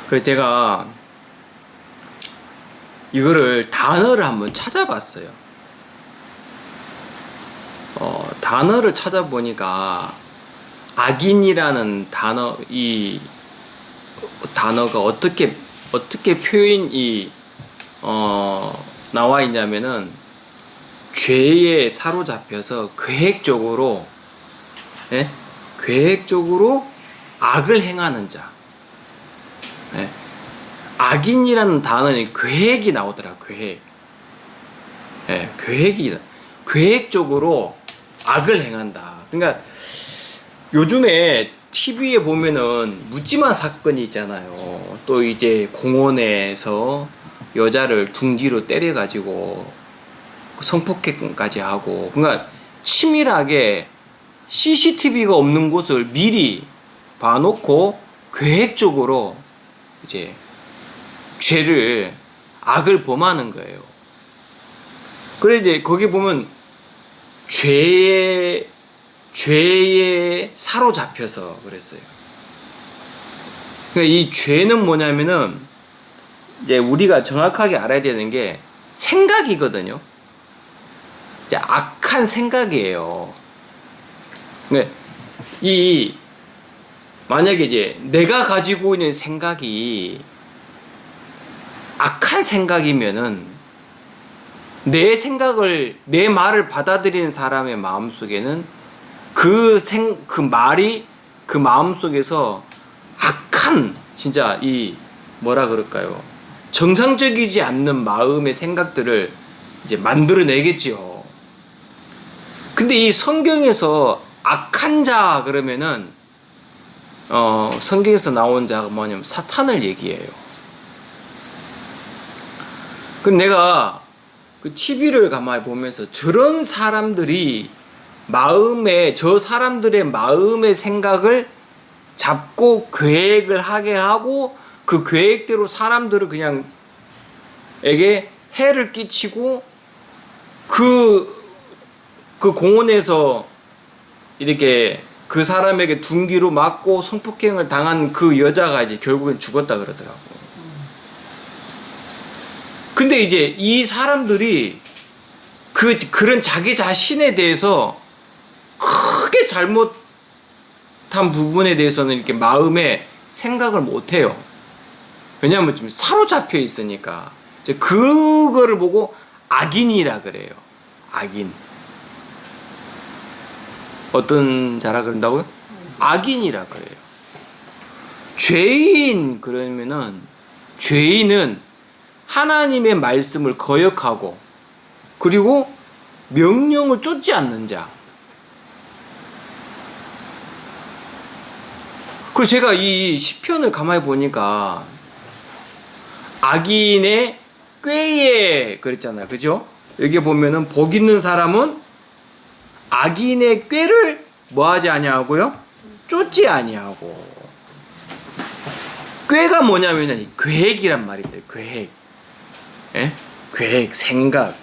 그래서 제가 이거를 단어를 한번 찾아봤어요. 단어를 찾아보니까 악인이라는 단어, 이 단어가 어떻게 표현이 나와 있냐면은 죄에 사로잡혀서 계획적으로 악을 행하는 자. 악인이라는 단어는 계획이 나오더라. 계획적으로 악을 행한다. 그러니까 요즘에 TV에 보면은 묻지마 사건이 있잖아요. 또 이제 공원에서 여자를 둥기로 때려가지고 성폭행까지 하고, 그러니까 치밀하게 CCTV가 없는 곳을 미리 봐놓고 계획적으로 이제 악을 범하는 거예요. 그래 이제 거기 보면 죄에 사로잡혀서 그랬어요. 그러니까 이 죄는 뭐냐면은 이제 우리가 정확하게 알아야 되는 게 생각이거든요. 이제 악한 생각이에요. 그러니까 만약에 이제 내가 가지고 있는 생각이 악한 생각이면은 내 말을 받아들이는 사람의 마음속에는 그 말이 그 마음속에서 악한, 진짜 뭐라 그럴까요? 정상적이지 않는 마음의 생각들을 이제 만들어내겠지요. 근데 이 성경에서 악한 자 그러면은 성경에서 나온 자가 뭐냐면 사탄을 얘기해요. 그럼 내가 그 TV를 가만히 보면서 저런 사람들이 저 사람들의 마음의 생각을 잡고 계획을 하게 하고 그 계획대로 사람들을 그냥 에게 해를 끼치고 그 공원에서 이렇게 그 사람에게 둔기로 맞고 성폭행을 당한 그 여자가 이제 결국엔 죽었다 그러더라고. 근데 이제 이 사람들이 그런 자기 자신에 대해서 크게 잘못한 부분에 대해서는 이렇게 마음에 생각을 못 해요. 왜냐하면 좀 사로잡혀 있으니까. 이제 그거를 보고 악인이라 그래요. 악인. 어떤 자라 그런다고요? 악인이라 그래요. 죄인 그러면은 죄인은 하나님의 말씀을 거역하고 그리고 명령을 쫓지 않는 자. 그리고 제가 이 시편을 가만히 보니까 악인의 꾀에 그랬잖아요. 그죠? 여기 보면은 복 있는 사람은 악인의 꾀를 뭐하지 아니하고요? 쫓지 아니하고. 꾀가 뭐냐면은 계획이란 말입니다. 계획, 생각.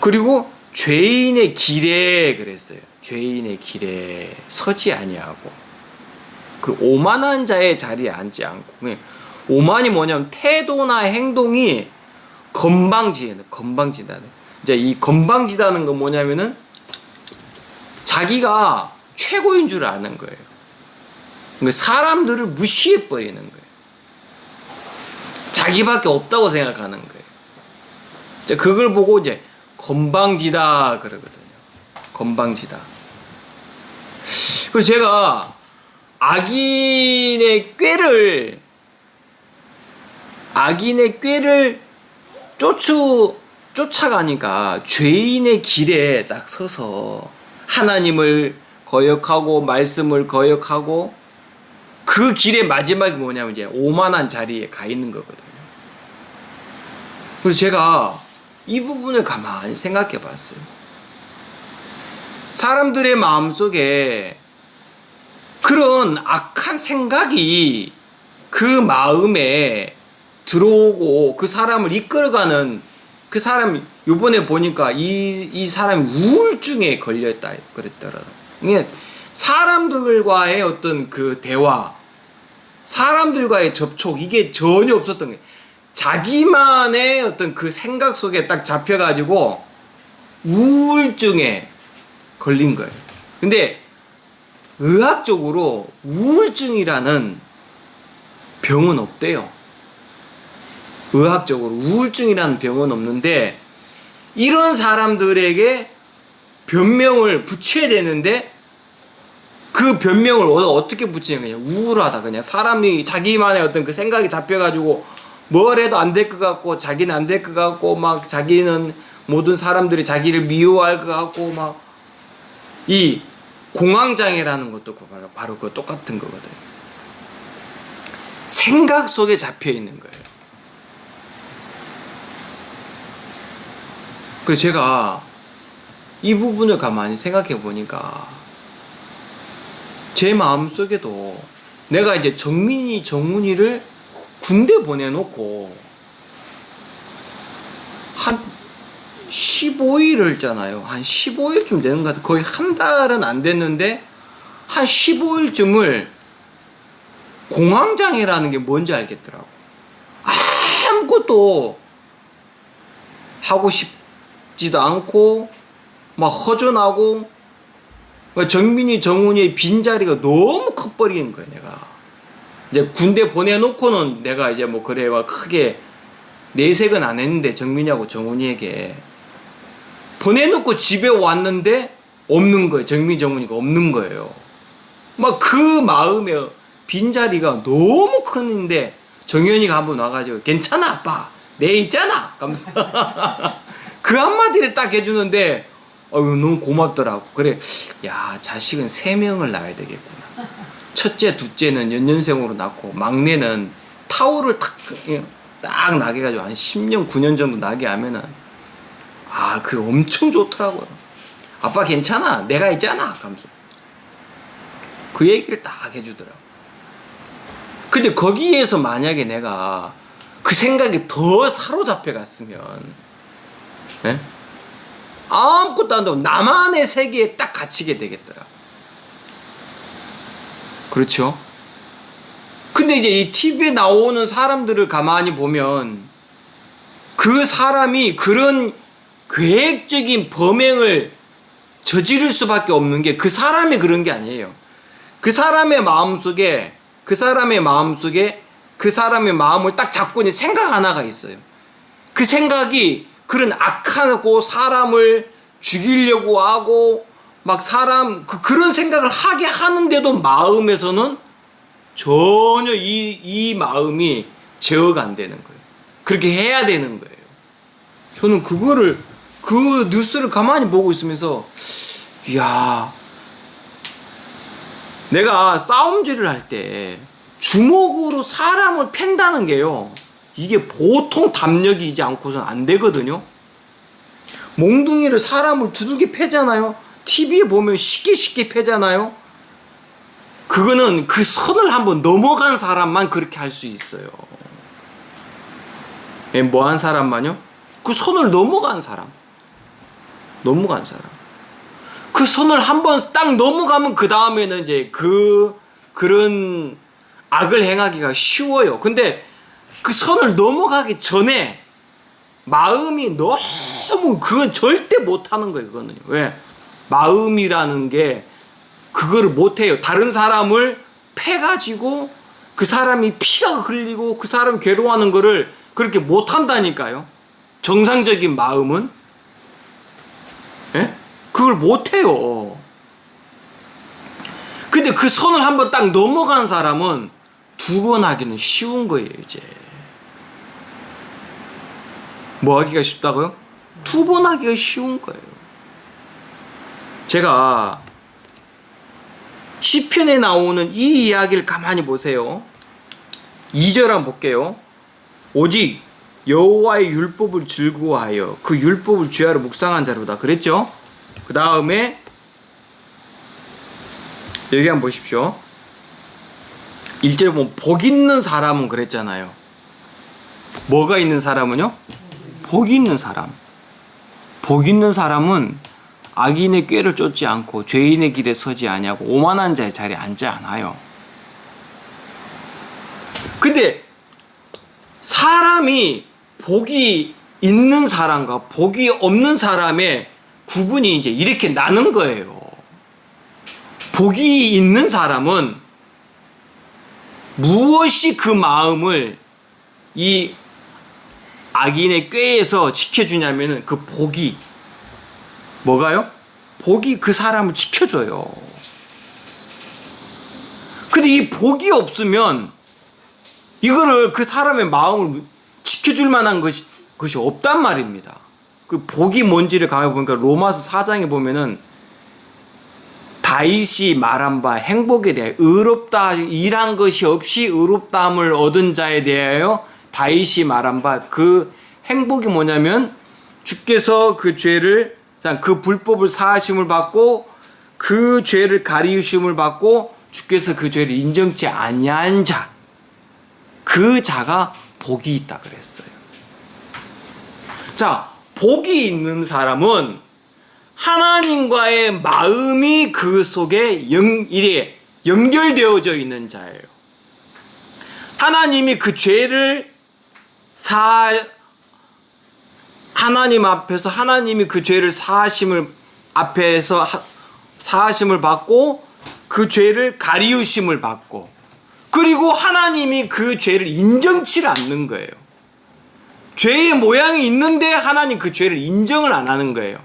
그리고 죄인의 길에 그랬어요. 죄인의 길에 서지 아니하고. 그 오만한 자의 자리에 앉지 않고. 오만이 뭐냐면 태도나 행동이 건방지다는. 이제 이 건방지다는 건 뭐냐면은 자기가 최고인 줄 아는 거예요. 그러니까 사람들을 무시해 버리는 거예요. 자기밖에 없다고 생각하는 거예요. 이제 그걸 보고 이제 건방지다 그러거든요. 건방지다. 그래서 제가 악인의 꾀를 쫓아가니까 죄인의 길에 딱 서서 하나님을 거역하고 말씀을 거역하고 그 길의 마지막이 뭐냐면 이제 오만한 자리에 가 있는 거거든요. 그래서 제가 이 부분을 가만히 생각해 봤어요. 사람들의 마음속에 그런 악한 생각이 그 마음에 들어오고 그 사람을 이끌어가는 그 사람이 요번에 보니까 이 사람이 우울증에 걸렸다 그랬더라고요. 그러니까 사람들과의 어떤 그 대화, 사람들과의 접촉 이게 전혀 없었던 거예요. 자기만의 어떤 그 생각 속에 딱 잡혀가지고 우울증에 걸린 거예요. 근데 의학적으로 우울증이라는 병은 없대요. 의학적으로 우울증이라는 병은 없는데 이런 사람들에게 변명을 붙여야 되는데 그 변명을 어떻게 붙이냐, 그냥 우울하다, 그냥 사람이 자기만의 어떤 그 생각이 잡혀가지고 뭘 해도 안 될 것 같고 자기는 안 될 것 같고 막 자기는 모든 사람들이 자기를 미워할 것 같고 막 이 공황장애라는 것도 바로 그 똑같은 거거든요. 생각 속에 잡혀 있는 거예요. 그래서 제가 이 부분을 가만히 생각해 보니까 제 마음속에도 내가 이제 정민이, 정훈이를 군대 보내놓고 한 15일을 했잖아요. 한 15일쯤 되는 것 같아요. 거의 한 달은 안 됐는데 한 15일쯤을 공황장애라는 게 뭔지 알겠더라고. 아무것도 하고 싶지도 않고 막 허전하고 정민이, 정훈이의 빈자리가 너무 커버린 거예요. 내가 이제 군대 보내놓고는 내가 이제 뭐 그래 막 크게 내색은 안 했는데 정민이하고 정훈이에게 보내놓고 집에 왔는데 없는 거예요. 정민, 정훈이가 없는 거예요. 막 그 마음에 빈자리가 너무 큰데 정현이가 한번 와가지고 괜찮아 아빠 내 있잖아 하면서 그 한마디를 딱 해주는데 너무 고맙더라고. 그래, 야, 자식은 3명을 낳아야 되겠구나. 첫째, 둘째는 연년생으로 낳고 막내는 타오를 딱 나게 해가지고 한 10년, 9년 정도 나게 하면은 그게 엄청 좋더라고요. 아빠 괜찮아 내가 있잖아 하면서 그 얘기를 딱 해주더라고. 근데 거기에서 만약에 내가 그 생각이 더 사로잡혀 갔으면 네? 아무것도 안 하고 나만의 세계에 딱 갇히게 되겠더라. 그렇죠? 근데 이제 이 TV에 나오는 사람들을 가만히 보면 그 사람이 그런 계획적인 범행을 저지를 수밖에 없는 게 그 사람이 그런 게 아니에요. 그 사람의 마음속에 그 사람의 마음을 딱 잡고 있는 생각 하나가 있어요. 그 생각이 그런 악하고 사람을 죽이려고 하고 막 그런 생각을 하게 하는데도 마음에서는 전혀 이 마음이 제어가 안 되는 거예요. 그렇게 해야 되는 거예요. 저는 그 뉴스를 가만히 보고 있으면서 이야, 내가 싸움질을 할 때 주먹으로 사람을 팬다는 게요, 이게 보통 담력이지 않고선 안 되거든요. 몽둥이를 사람을 두들겨 패잖아요. TV에 보면 쉽게 패잖아요. 그거는 그 선을 한번 넘어간 사람만 그렇게 할 수 있어요. 뭐한 사람만요? 그 선을 넘어간 사람. 그 선을 한번 딱 넘어가면 그 다음에는 이제 그런 악을 행하기가 쉬워요. 근데 그 선을 넘어가기 전에 마음이 너무 그건 절대 못하는 거예요. 그거는요. 왜? 마음이라는 게 그거를 못해요. 다른 사람을 패가지고 그 사람이 피가 흘리고 그 사람이 괴로워하는 거를 그렇게 못한다니까요. 정상적인 마음은. 예? 그걸 못해요. 근데 그 선을 한번 딱 넘어간 사람은 2번 하기는 쉬운 거예요. 이제 뭐 하기가 쉽다고요? 2번 하기가 쉬운 거예요. 제가 시편에 나오는 이 이야기를 가만히 보세요. 2절 한번 볼게요. 오직 여호와의 율법을 즐거워하여 그 율법을 주야로 묵상한 자로다 그랬죠? 그 다음에 여기 한번 보십시오. 1절에 보면 복 있는 사람은 그랬잖아요. 뭐가 있는 사람은요? 복 있는 사람. 복 있는 사람은 악인의 꾀를 쫓지 않고 죄인의 길에 서지 아니하고 오만한 자의 자리에 앉지 않아요. 근데 사람이 복이 있는 사람과 복이 없는 사람의 구분이 이제 이렇게 나는 거예요. 복이 있는 사람은 무엇이 그 마음을 이 악인의 꾀에서 지켜주냐면은 그 복이 뭐가요? 복이 그 사람을 지켜줘요. 근데 이 복이 없으면 이거를 그 사람의 마음을 지켜줄 만한 것이 없단 말입니다. 그 복이 뭔지를 가만히 보니까 로마서 4장에 보면은 다윗이 말한 바 행복에 대하여 의롭다 일한 것이 없이 의롭다함을 얻은 자에 대하여 다윗이 말한 바 그 행복이 뭐냐면 주께서 그 죄를 그 불법을 사하심을 받고 그 죄를 가리우심을 받고 주께서 그 죄를 인정치 아니한 자 그 자가 복이 있다 그랬어요. 자, 복이 있는 사람은 하나님과의 마음이 그 속에 연결되어져 있는 자예요. 하나님이 그 죄를 하나님 앞에서 하나님이 그 죄를 사하심을 받고 그 죄를 가리우심을 받고 그리고 하나님이 그 죄를 인정치 않는 거예요. 죄의 모양이 있는데 하나님 그 죄를 인정을 안 하는 거예요.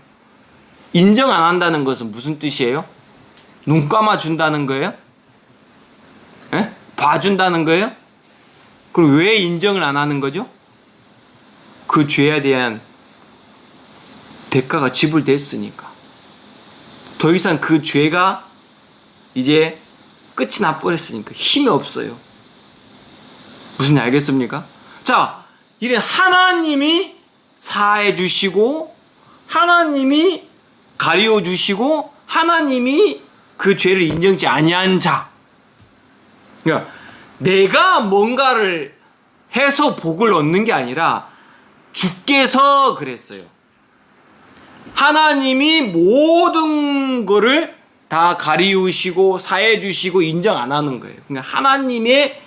인정 안 한다는 것은 무슨 뜻이에요? 눈 감아 준다는 거예요? 예? 봐준다는 거예요? 그럼 왜 인정을 안 하는 거죠? 그 죄에 대한 대가가 지불됐으니까. 더 이상 그 죄가 이제 끝이 나버렸으니까 힘이 없어요. 무슨 일 알겠습니까? 자, 이런 하나님이 사해 주시고 하나님이 가리워 주시고 하나님이 그 죄를 인정치 아니한 자. 그러니까 내가 뭔가를 해서 복을 얻는 게 아니라 주께서 그랬어요. 하나님이 모든 거를 다 가리우시고 사해 주시고 인정 안 하는 거예요. 그러니까 하나님의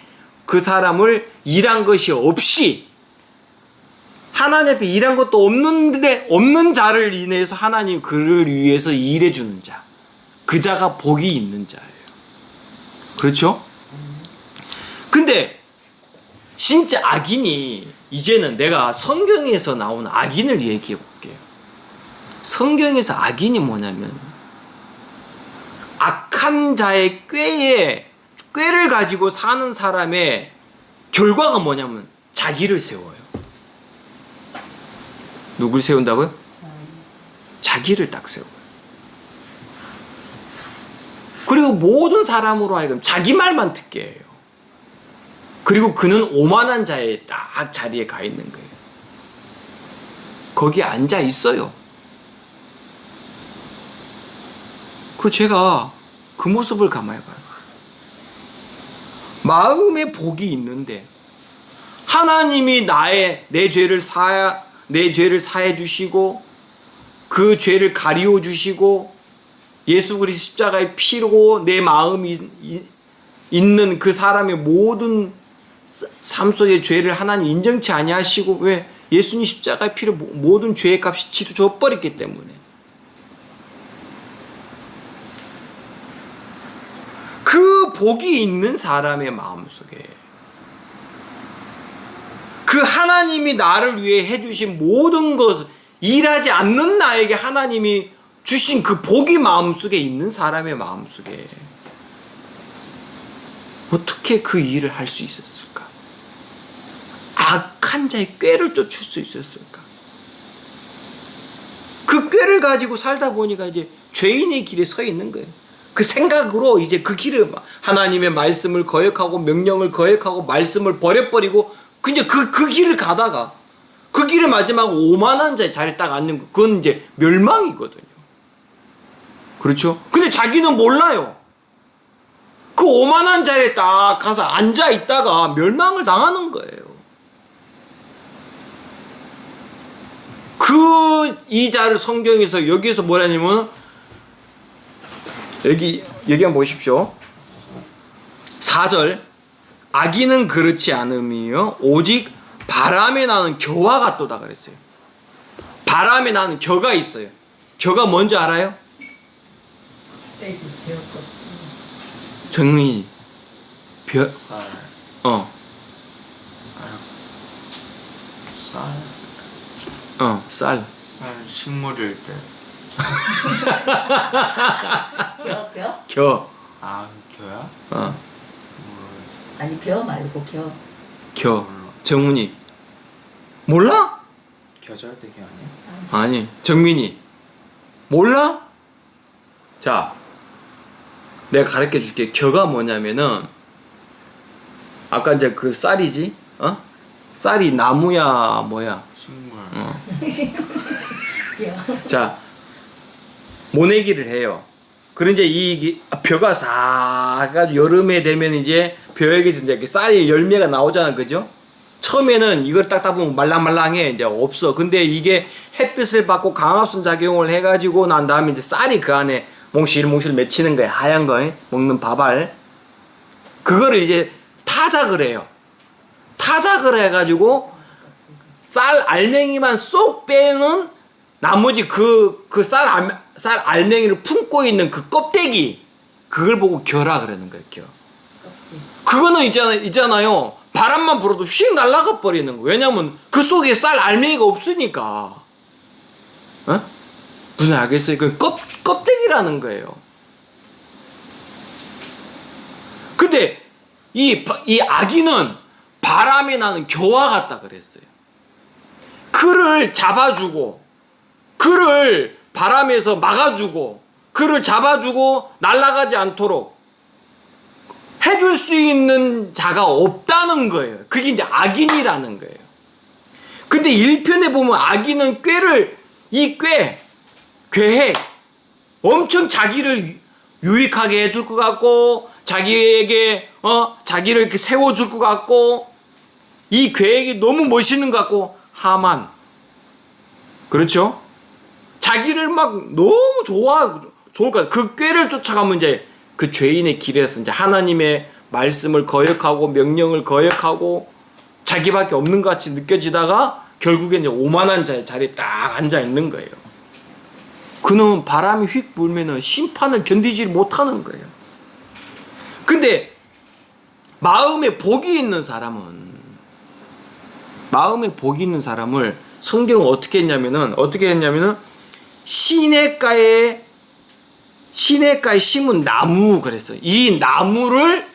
그 사람을 일한 것이 없이 하나님 앞에 일한 것도 없는데 없는 자를 인해서 하나님 그를 위해서 일해 주는 자. 그 자가 복이 있는 자예요. 그렇죠? 근데 진짜 악인이 이제는 내가 성경에서 나온 악인을 얘기해 볼게요. 성경에서 악인이 뭐냐면 악한 자의 꾀를 가지고 사는 사람의 결과가 뭐냐면 자기를 세워요. 누굴 세운다고요? 자기를 딱 세워요. 그리고 모든 사람으로 하여금 자기 말만 듣게 해요. 그리고 그는 오만한 자의 딱 자리에 가 있는 거예요. 거기에 앉아 있어요. 제가 그 모습을 가만히 봤어요. 마음에 복이 있는데 하나님이 내 죄를 사해 주시고 그 죄를 가리워 주시고 예수 그리스도 십자가의 피로 내 마음이 있는 그 사람의 모든 삶 속의 죄를 하나님 인정치 아니하시고 왜? 예수님 십자가의 피로 모든 죄의 값이 치러져 버렸기 때문에. 그 복이 있는 사람의 마음속에 그 하나님이 나를 위해 해주신 모든 것 일하지 않는 나에게 하나님이 주신 그 복이 마음속에 있는 사람의 마음속에 어떻게 그 일을 할 수 있었을까? 악한 자의 꾀를 쫓을 수 있었을까? 그 꾀를 가지고 살다 보니까 이제 죄인의 길에 서 있는 거예요. 그 생각으로 이제 그 길을 하나님의 말씀을 거역하고 명령을 거역하고 말씀을 버려버리고 그냥 그 길을 가다가 그 길에 마지막 오만한 자의 자리에 딱 앉는 거 그건 이제 멸망이거든요. 그렇죠? 근데 자기는 몰라요. 그 오만한 자리에 딱 가서 앉아 있다가 멸망을 당하는 거예요. 이 자를 성경에서 여기서 뭐라냐면 여기 한번 보십시오. 4절 악인은 그렇지 않음이요 오직 바람에 나는 겨와 같도다 그랬어요. 바람에 나는 겨가 있어요. 겨가 뭔지 알아요? 정민이 벼 쌀. 어. 쌀. 쌀 식물일 때. 벼? 겨. 아, 겨야? 모르겠어. 아니 벼 말고 겨. 겨. 정훈이 몰라? 겨잘 때 겨 아니야? 아니 정민이 몰라? 자 내가 가르쳐 줄게. 겨가 뭐냐면은 아까 이제 그 쌀이지? 어? 쌀이 나무야 뭐야? 식물. 벼. 자 모내기를 해요. 그런 이제 이 벼가 싹 여름에 되면 이제 벼에게서 이제 이렇게 쌀 열매가 나오잖아, 그죠? 처음에는 이걸 딱 보면 말랑말랑해 이제 없어. 근데 이게 햇빛을 받고 강압선 작용을 해가지고 난 다음에 이제 쌀이 그 안에 몽실몽실 맺히는 거야. 하얀 거 먹는 밥알. 그거를 이제 타작을 해요. 타작을 해가지고 쌀 알맹이만 쏙 빼는 나머지 쌀 알맹이를 품고 있는 그 껍데기 그걸 보고 겨라 그러는 거예요. 겨. 껍질. 그거는 있잖아요. 바람만 불어도 휙 날아가 버리는 거예요. 왜냐면 그 속에 쌀 알맹이가 없으니까. 어? 무슨 알겠어요? 그 껍데기라는 거예요. 근데 이 아기는 바람에 나는 겨와 같다 그랬어요. 그를 잡아주고 그를 바람에서 막아주고 그를 잡아주고 날아가지 않도록 해줄 수 있는 자가 없다는 거예요. 그게 이제 악인이라는 거예요. 근데 1편에 보면 악인은 꾀획 엄청 자기를 유익하게 해줄 것 같고 자기에게 자기를 이렇게 세워줄 것 같고 이 계획이 너무 멋있는 것 같고 하만 그렇죠? 자기를 막 너무 좋을 것 같아. 그 꾀를 쫓아가면 이제 그 죄인의 길에서 이제 하나님의 말씀을 거역하고 명령을 거역하고 자기밖에 없는 것 같이 느껴지다가 결국에 이제 오만한 자의 자리에 딱 앉아 있는 거예요. 그는 바람이 휙 불면은 심판을 견디지 못하는 거예요. 근데 마음에 복이 있는 사람을 성경은 어떻게 했냐면은 시냇가에 심은 나무 그랬어요. 이 나무를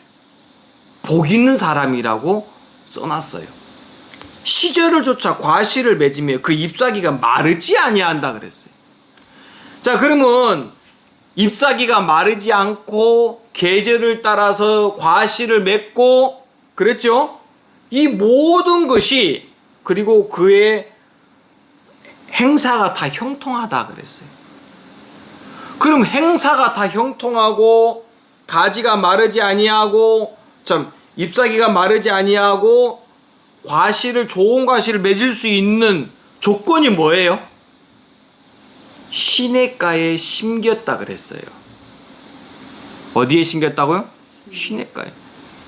복 있는 사람이라고 써놨어요. 시절을 쫓아 과실을 맺으며 그 잎사귀가 마르지 아니한다 그랬어요. 자, 그러면 잎사귀가 마르지 않고 계절을 따라서 과실을 맺고 그랬죠? 이 모든 것이 그리고 그의 행사가 다 형통하다 그랬어요. 그럼 행사가 다 형통하고 가지가 마르지 아니하고 잎사귀가 마르지 아니하고 좋은 과실을 맺을 수 있는 조건이 뭐예요? 시냇가에 심겼다 그랬어요. 어디에 심겼다고요? 시냇가에.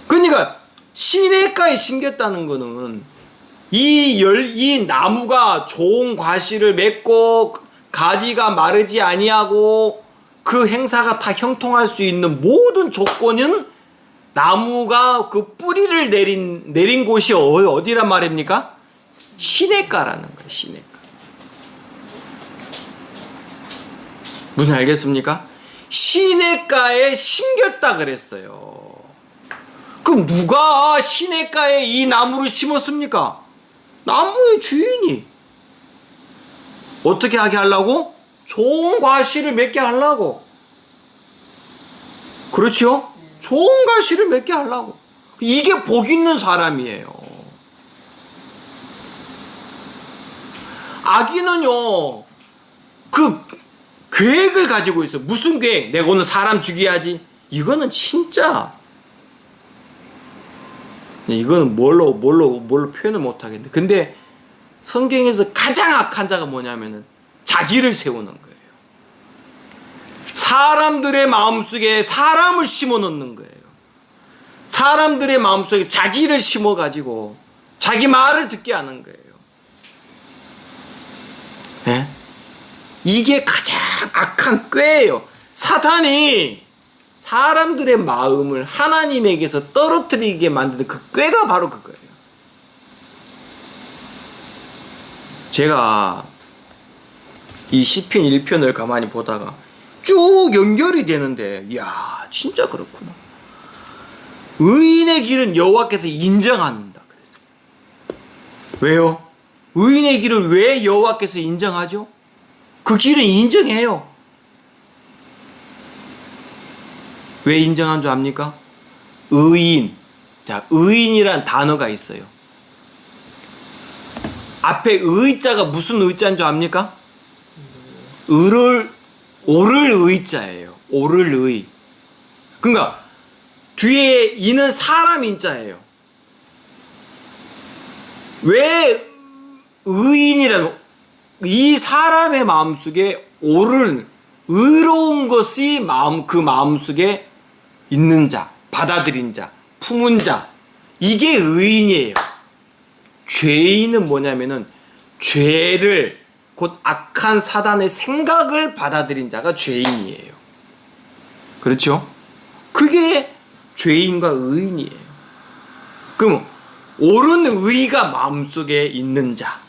그러니까 시냇가에 심겼다는 거는 이 나무가 좋은 과실을 맺고 가지가 마르지 아니하고 그 행사가 다 형통할 수 있는 모든 조건은 나무가 그 뿌리를 내린 곳이 어디란 말입니까? 시냇가라는 거예요. 시냇가. 무슨 알겠습니까? 시냇가에 심겼다 그랬어요. 그럼 누가 시냇가에 이 나무를 심었습니까? 나무의 주인이. 어떻게 하게 하려고? 좋은 과실을 맺게 하려고. 그렇죠? 좋은 과실을 맺게 하려고. 이게 복 있는 사람이에요. 악인은요, 그 계획을 가지고 있어. 무슨 계획? 내가 오늘 사람 죽여야지. 이거는 진짜, 이거는 뭘로 표현을 못 하겠네. 근데 성경에서 가장 악한 자가 뭐냐면은 자기를 세우는 거예요. 사람들의 마음속에 사람을 심어 넣는 거예요. 사람들의 마음속에 자기를 심어가지고 자기 말을 듣게 하는 거예요. 네? 이게 가장 악한 꾀예요. 사탄이 사람들의 마음을 하나님에게서 떨어뜨리게 만드는 그 꾀가 바로 그거예요. 제가 이 시편 1편을 가만히 보다가 쭉 연결이 되는데, 이야, 진짜 그렇구나. 의인의 길은 여호와께서 인정한다 그랬어요. 왜요? 의인의 길을 왜 여호와께서 인정하죠? 그 길은 인정해요. 왜 인정한 줄 압니까? 의인. 자, 의인이란 단어가 있어요. 앞에 의자가 무슨 의자인 줄 압니까? 오를 의자예요. 오를 의. 그러니까 뒤에 이는 사람 인자예요. 왜 의인이라는 이 사람의 마음속에 옳은 의로운 것이 그 마음속에 있는 자, 받아들인 자, 품은 자, 이게 의인이에요. 죄인은 뭐냐면은 죄를, 곧 악한 사단의 생각을 받아들인 자가 죄인이에요. 그렇죠? 그게 죄인과 의인이에요. 그럼 옳은 의가 마음속에 있는 자,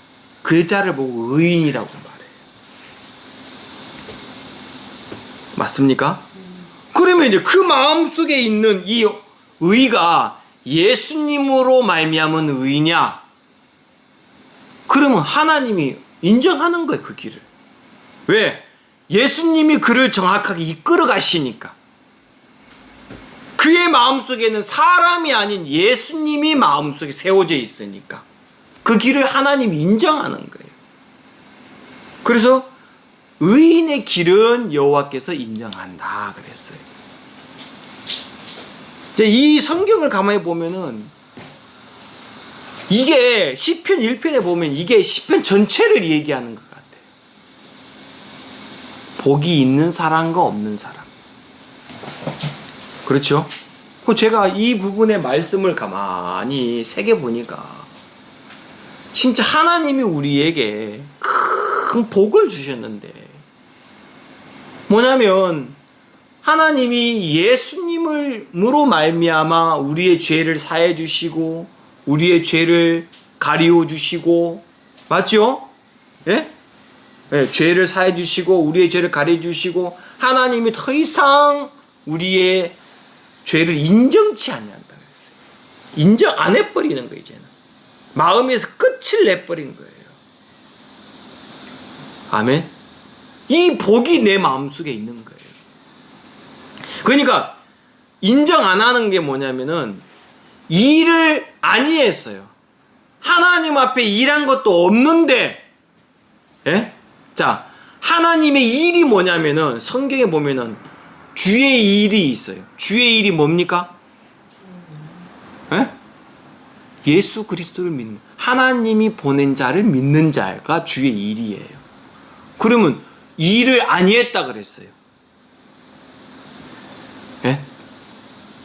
그 자를 보고 의인이라고 말해요. 맞습니까? 그러면 이제 그 마음속에 있는 이 의가 예수님으로 말미암은 의냐? 그러면 하나님이 인정하는 거예요, 그 길을. 왜? 예수님이 그를 정확하게 이끌어 가시니까. 그의 마음속에는 사람이 아닌 예수님이 마음속에 세워져 있으니까 그 길을 하나님이 인정하는 거예요. 그래서 의인의 길은 여호와께서 인정한다 그랬어요. 이 성경을 가만히 보면은 이게 시편 1편에 보면 이게 시편 전체를 얘기하는 것 같아요. 복이 있는 사람과 없는 사람. 그렇죠? 제가 이 부분의 말씀을 가만히 새겨보니까 진짜 하나님이 우리에게 큰 복을 주셨는데, 뭐냐면 하나님이 예수님으로 말미암아 우리의 죄를 사해 주시고 우리의 죄를 가리워 주시고, 맞죠? 예? 예, 죄를 사해 주시고 우리의 죄를 가리워 주시고 하나님이 더 이상 우리의 죄를 인정치 아니한다 그랬어요. 인정 안 해버리는 거예요. 이제는 마음에서 끝을 내버린 거예요. 아멘. 이 복이 내 마음속에 있는 거예요. 그러니까 인정 안 하는 게 뭐냐면은 일을 아니했어요. 하나님 앞에 일한 것도 없는데, 예? 자, 하나님의 일이 뭐냐면은 성경에 보면은 주의 일이 있어요. 주의 일이 뭡니까? 예? 예수 그리스도를 믿는, 하나님이 보낸 자를 믿는 자가 주의 일이에요. 그러면 일을 아니했다 그랬어요. 예?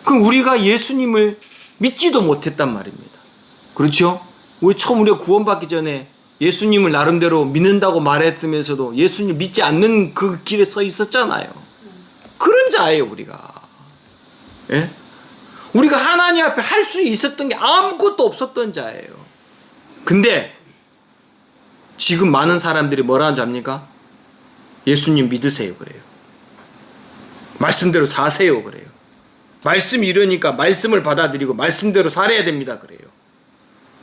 그럼 우리가 예수님을 믿지도 못했단 말입니다. 그렇죠? 우리 처음 우리가 구원받기 전에 예수님을 나름대로 믿는다고 말했으면서도 예수님 믿지 않는 그 길에 서 있었잖아요. 그런 자예요, 우리가. 예? 우리가 하나님 앞에 할 수 있었던 게 아무것도 없었던 자예요. 근데 지금 많은 사람들이 뭐라는 줄 압니까? 예수님 믿으세요 그래요. 말씀대로 사세요 그래요. 말씀이 이러니까 말씀을 받아들이고 말씀대로 살아야 됩니다 그래요.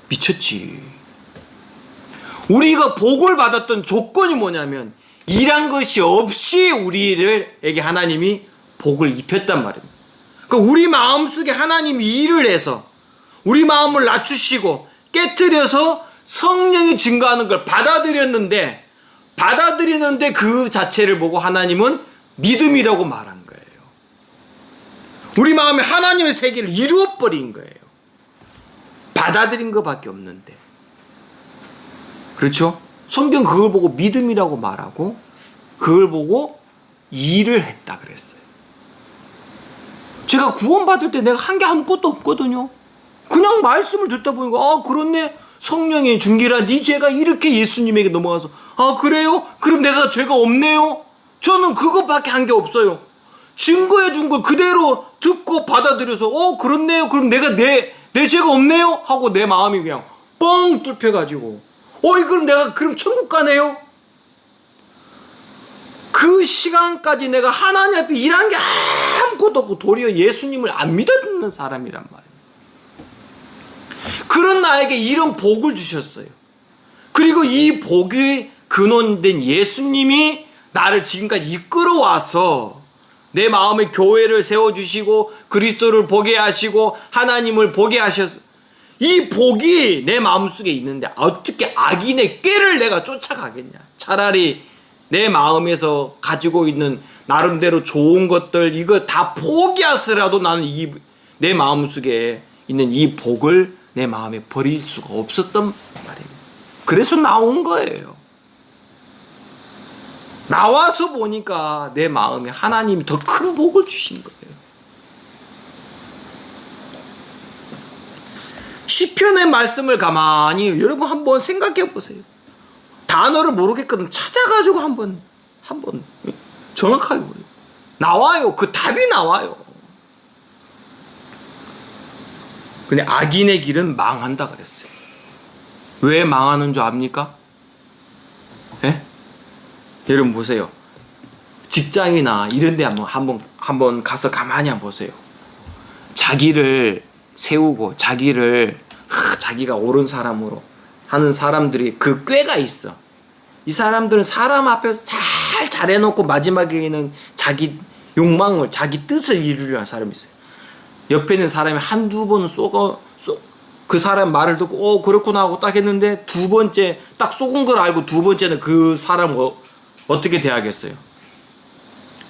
미쳤지. 우리가 복을 받았던 조건이 뭐냐면 일한 것이 없이 우리에게 하나님이 복을 입혔단 말입니다. 그러니까 우리 마음속에 하나님이 일을 해서 우리 마음을 낮추시고 깨트려서 성령이 증거하는 걸 받아들였는데 그 자체를 보고 하나님은 믿음이라고 말한 거예요. 우리 마음에 하나님의 세계를 이루어버린 거예요. 받아들인 것밖에 없는데. 그렇죠? 성경 그걸 보고 믿음이라고 말하고 그걸 보고 일을 했다 그랬어요. 제가 구원받을 때 내가 한 게 아무것도 없거든요. 그냥 말씀을 듣다 보니까 아 그렇네. 성령의 중기라 네 죄가 이렇게 예수님에게 넘어가서 아 그래요? 그럼 내가 죄가 없네요? 저는 그것밖에 한 게 없어요. 증거해 준 걸 그대로 듣고 받아들여서 그렇네요. 그럼 내가 내 죄가 없네요? 하고 내 마음이 그냥 뻥 뚫혀가지고 그럼 내가 그럼 천국 가네요? 그 시간까지 내가 하나님 앞에 일한 게 아무것도 없고 도리어 예수님을 안 믿었는 사람이란 말이에요. 그런 나에게 이런 복을 주셨어요. 그리고 이 복이 근원된 예수님이 나를 지금까지 이끌어와서 내 마음에 교회를 세워주시고 그리스도를 보게 하시고 하나님을 보게 하셔서 이 복이 내 마음속에 있는데 어떻게 악인의 꾀를 내가 쫓아가겠냐. 차라리 내 마음에서 가지고 있는 나름대로 좋은 것들 이거 다 포기하서라도 나는 내 마음속에 있는 이 복을 내 마음에 버릴 수가 없었단 말입니다. 그래서 나온 거예요. 나와서 보니까 내 마음에 하나님이 더 큰 복을 주신 거예요. 시편의 말씀을 가만히 여러분 한번 생각해 보세요. 단어를 모르겠거든 찾아가지고 한번 정확하게 보세요. 나와요. 그 답이 나와요. 근데 악인의 길은 망한다 그랬어요. 왜 망하는 줄 압니까? 예? 여러분 보세요. 직장이나 이런 데 한번 가서 가만히 한번 보세요. 자기를 세우고 자기가 옳은 사람으로 하는 사람들이 그 꾀가 있어. 이 사람들은 사람 앞에서 잘 잘해놓고 마지막에는 자기 욕망을 자기 뜻을 이루려 하는 사람이 있어요. 옆에 있는 사람이 한두 번 그 사람 말을 듣고 그렇구나 하고 딱 했는데 두 번째 딱 속은 걸 알고 두 번째는 그 사람 어떻게 대하겠어요?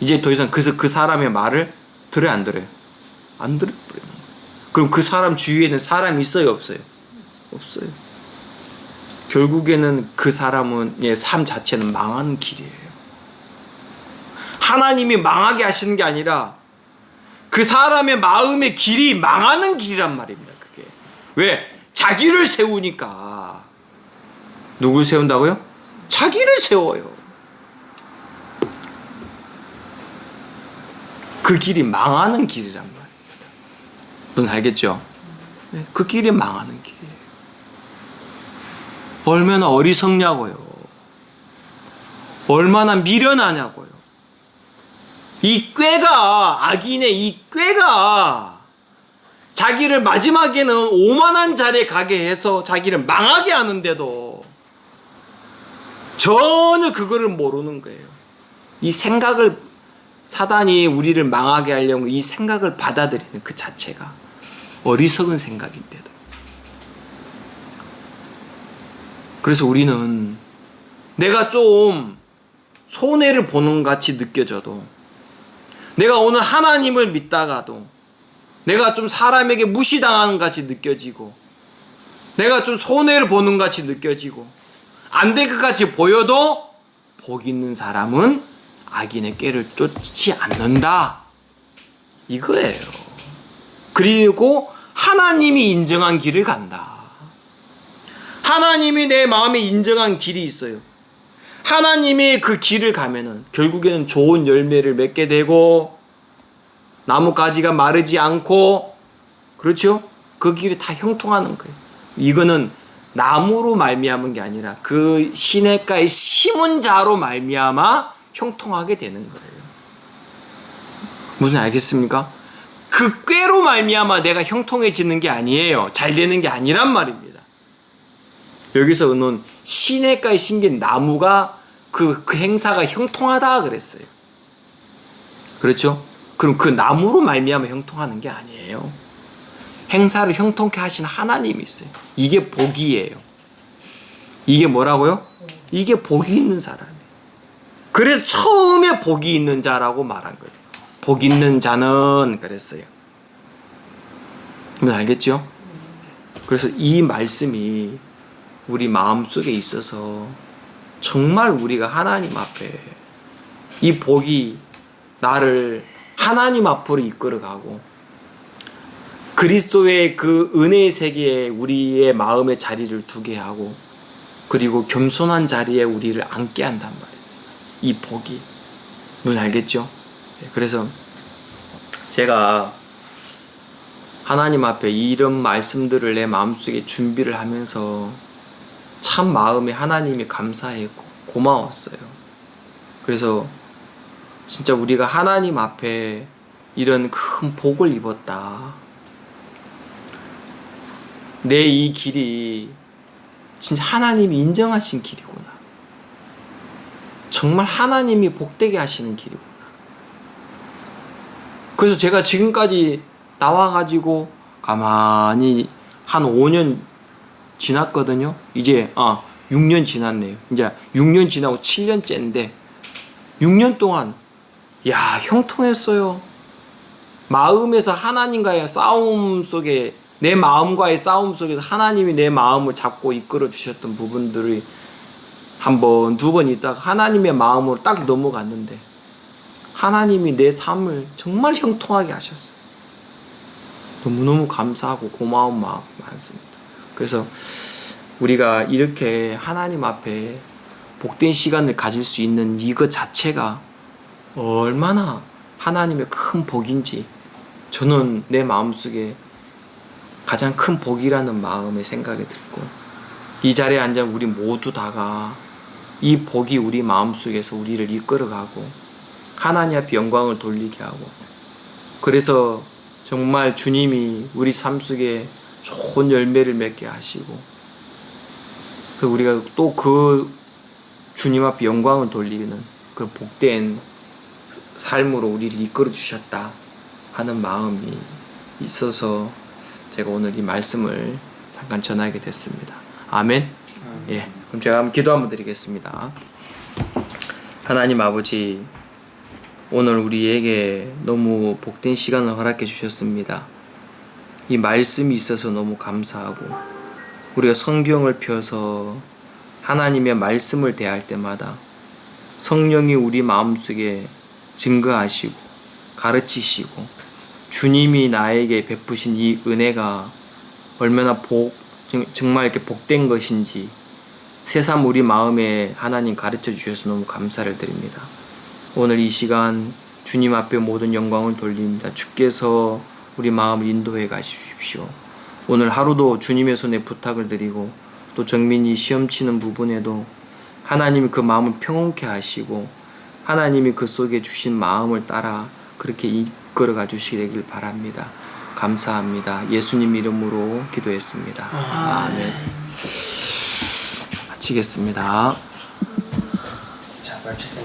이제 더 이상 그 사람의 말을 들어요 안 들어요? 안 들어요. 그럼 그 사람 주위에는 사람이 있어요 없어요? 없어요. 결국에는 그 사람의 삶 자체는 망하는 길이에요. 하나님이 망하게 하시는 게 아니라 그 사람의 마음의 길이 망하는 길이란 말입니다. 그게 왜? 자기를 세우니까. 누굴 세운다고요? 자기를 세워요. 그 길이 망하는 길이란 말입니다. 넌 알겠죠? 그 길이 망하는 길이에요. 얼마나 어리석냐고요. 얼마나 미련하냐고요. 이 꾀가 악인의 이 꾀가 자기를 마지막에는 오만한 자리에 가게 해서 자기를 망하게 하는데도 전혀 그거를 모르는 거예요. 이 생각을 사단이 우리를 망하게 하려고 이 생각을 받아들이는 그 자체가 어리석은 생각인데도. 그래서 우리는 내가 좀 손해를 보는 같이 느껴져도 내가 오늘 하나님을 믿다가도 내가 좀 사람에게 무시당하는 같이 느껴지고 내가 좀 손해를 보는 같이 느껴지고 안 될 것 같이 보여도 복 있는 사람은 악인의 꾀를 쫓지 않는다. 이거예요. 그리고 하나님이 인정한 길을 간다. 하나님이 내 마음에 인정한 길이 있어요. 하나님이 그 길을 가면은 결국에는 좋은 열매를 맺게 되고 나뭇가지가 마르지 않고 그렇죠? 그 길이 다 형통하는 거예요. 이거는 나무로 말미암은 게 아니라 그 시냇가에 심은 자로 말미암아 형통하게 되는 거예요. 무슨 알겠습니까? 그 꾀로 말미암아 내가 형통해지는 게 아니에요. 잘 되는 게 아니란 말입니다. 여기서 의논 시냇가에 심긴 나무가 그 행사가 형통하다 그랬어요. 그렇죠? 그럼 그 나무로 말미암아 형통하는 게 아니에요. 행사를 형통케 하신 하나님이 있어요. 이게 복이에요. 이게 뭐라고요? 이게 복이 있는 사람이에요. 그래서 처음에 복이 있는 자라고 말한 거예요. 복 있는 자는 그랬어요. 여러분 알겠죠? 그래서 이 말씀이 우리 마음속에 있어서 정말 우리가 하나님 앞에 이 복이 나를 하나님 앞으로 이끌어가고 그리스도의 그 은혜의 세계에 우리의 마음의 자리를 두게 하고 그리고 겸손한 자리에 우리를 앉게 한단 말이에요. 이 복이. 무슨 알겠죠? 그래서 제가 하나님 앞에 이런 말씀들을 내 마음속에 준비를 하면서 참 마음에 하나님이 감사했고 고마웠어요. 그래서 진짜 우리가 하나님 앞에 이런 큰 복을 입었다. 내 이 길이 진짜 하나님이 인정하신 길이구나. 정말 하나님이 복되게 하시는 길이구나. 그래서 제가 지금까지 나와가지고 가만히 한 5년 지났거든요. 이제 6년 지났네요. 이제 6년 지나고 7년째인데 6년 동안 야 형통했어요. 마음에서 하나님과의 싸움 속에 내 마음과의 싸움 속에서 하나님이 내 마음을 잡고 이끌어 주셨던 부분들이 한 번, 두 번 있다가 하나님의 마음으로 딱 넘어갔는데 하나님이 내 삶을 정말 형통하게 하셨어요. 너무너무 감사하고 고마운 마음 많습니다. 그래서 우리가 이렇게 하나님 앞에 복된 시간을 가질 수 있는 이것 자체가 얼마나 하나님의 큰 복인지 저는 내 마음속에 가장 큰 복이라는 마음의 생각이 들고 이 자리에 앉아 우리 모두 다가 이 복이 우리 마음속에서 우리를 이끌어가고 하나님 앞에 영광을 돌리게 하고 그래서 정말 주님이 우리 삶 속에 좋은 열매를 맺게 하시고 그 우리가 또 그 주님 앞에 영광을 돌리는 그 복된 삶으로 우리를 이끌어 주셨다 하는 마음이 있어서 제가 오늘 이 말씀을 잠깐 전하게 됐습니다. 아멘. 예, 그럼 제가 한번 기도 한번 드리겠습니다. 하나님 아버지, 오늘 우리에게 너무 복된 시간을 허락해 주셨습니다. 이 말씀이 있어서 너무 감사하고 우리가 성경을 펴서 하나님의 말씀을 대할 때마다 성령이 우리 마음속에 증거하시고 가르치시고 주님이 나에게 베푸신 이 은혜가 얼마나 정말 이렇게 복된 것인지 새삼 우리 마음에 하나님 가르쳐 주셔서 너무 감사를 드립니다. 오늘 이 시간 주님 앞에 모든 영광을 돌립니다. 주께서 우리 마음을 인도해 가주십시오. 오늘 하루도 주님의 손에 부탁을 드리고 또 정민이 시험 치는 부분에도 하나님이 그 마음을 평온케 하시고 하나님이 그 속에 주신 마음을 따라 그렇게 이끌어가 주시길 바랍니다. 감사합니다. 예수님 이름으로 기도했습니다. 아멘. 마치겠습니다.